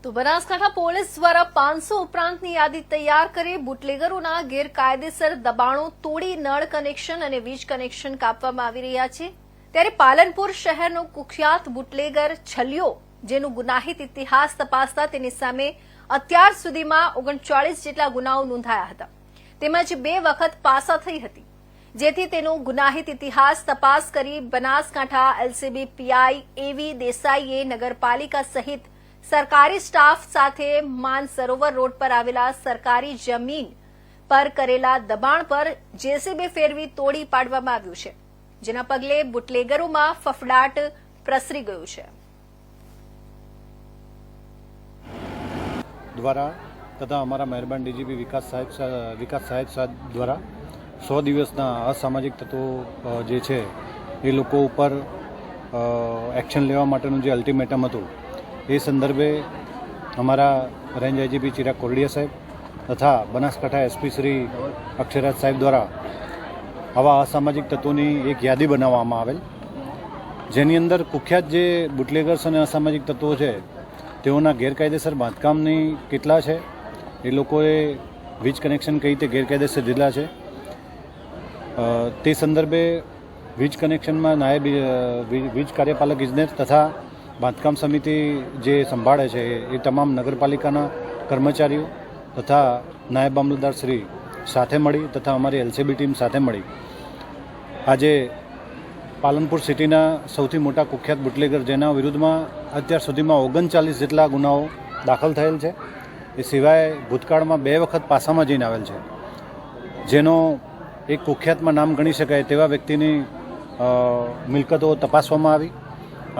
તો બનાસકાંઠા પોલીસ દ્વારા 500 ઉપરાંતની યાદી તૈયાર કરી બુટલેગરોના ગેરકાયદેસર દબાણો તોડી નળ કનેક્શન અને વીજ કનેક્શન કાપવામાં આવી રહ્યા છે। ત્યારે પાલનપુર શહેરનો કુખ્યાત બુટલેગર છલિયો, જેનો ગુનાહિત ઇતિહાસ તપાસતા તેની સામે અત્યાર સુધીમાં 39 જેટલા ગુનાઓ નોંધાયા હતા, તેમજ 2 વખત પાસા થઈ હતી, જેથી તેનો ગુનાહિત ઇતિહાસ તપાસ કરી બનાસકાંઠા એલસીબી પીઆઈ એવી દેસાઈએ નગરપાલિકા સહિત સરકારી સ્ટાફ સાથે માનસરોવર રોડ પર આવેલા સરકારી જમીન પર કરેલા દબાણ પર જેસીબી ફેરવી તોડી પાડવામાં આવ્યું છે, જેના પગલે બુટલેગરોમાં ફફડાટ પ્રસરી ગયું છે। દ્વારા તથા અમારા મહેરબાન ડીજીપી વિકાસ સાહેબ દ્વારા 100 દિવસના અસામાજિક તત્વો જે છે એ લોકો ઉપર એક્શન લેવા માટેનું જે અલ્ટિમેટમ હતું એ સંદર્ભે અમારા રેન્જ આઈજીપી ચિરાગ કોરડિયા સાહેબ તથા બનાસકાંઠા એસપી શ્રી અક્ષયરાજ સાહેબ દ્વારા આવા અસામાજિક તત્વોની એક યાદી બનાવવામાં આવેલ, જેની અંદર કુખ્યાત જે બુટલેગર્સ અને અસામાજિક તત્વો છે તેઓના ગેરકાયદેસર બાંધકામની કેટલા છે, એ લોકોએ વીજ કનેક્શન કઈ રીતે ગેરકાયદેસર દીધેલા છે તે સંદર્ભે વીજ કનેક્શનમાં નાયબ વીજ કાર્યપાલક ઇજનેર તથા બાંધકામ સમિતિ જે સંભાળે છે એ તમામ નગરપાલિકાના કર્મચારીઓ તથા નાયબ મામલતદાર શ્રી સાથે મળી તથા અમારી એલસીબી ટીમ સાથે મળી આજે પાલનપુર સિટીના સૌથી મોટા કુખ્યાત બુટલેગર, જેના વિરુદ્ધમાં અત્યાર સુધીમાં 39 જેટલા ગુનાઓ દાખલ થયેલ છે, એ સિવાય ભૂતકાળમાં 2 વખત પાસામાં જઈને આવેલ છે, જેનો એક કુખ્યાતમાં નામ ગણી શકાય તેવા વ્યક્તિની મિલકતો તપાસવામાં આવી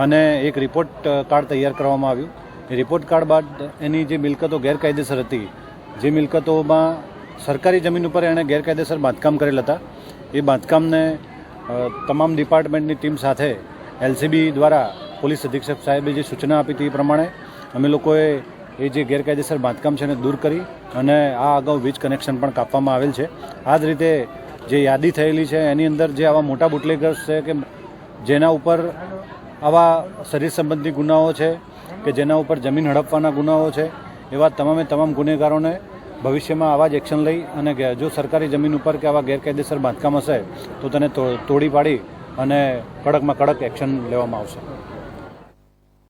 અને એક રિપોર્ટ કાર્ડ તૈયાર કરવામાં આવ્યું। એ રિપોર્ટ કાર્ડ બાદ એની જે મિલકતો ગેરકાયદેસર હતી, જે મિલકતોમાં સરકારી જમીન ઉપર એણે ગેરકાયદેસર બાંધકામ કરેલ હતા, એ બાંધકામને તમામ ડિપાર્ટમેન્ટની ટીમ સાથે એલસીબી દ્વારા પોલીસ અધિક્ષક સાહેબે જે સૂચના આપી હતી એ પ્રમાણે અમે લોકોએ એ જે ગેરકાયદેસર બાંધકામ છે એને દૂર કરી અને આ અગાઉ વીજ કનેક્શન પણ કાપવામાં આવેલ છે। આ જ રીતે જે યાદી થયેલી છે એની અંદર જે આવા મોટા બુટલેગર્સ છે કે જેના ઉપર આવા શરીર સંબંધી ગુનાઓ છે કે જેના ઉપર જમીન હડપવાના ગુનાઓ છે, એવા તમામે તમામ ગુનેગારોને ભવિષ્યમાં આવા જ એક્શન લઈ અને જો સરકારી જમીન ઉપર કે આવા ગેરકાયદેસર બાંધકામ હશે તો તેને તોડી પાડી અને કડકમાં કડક એક્શન લેવામાં આવશે।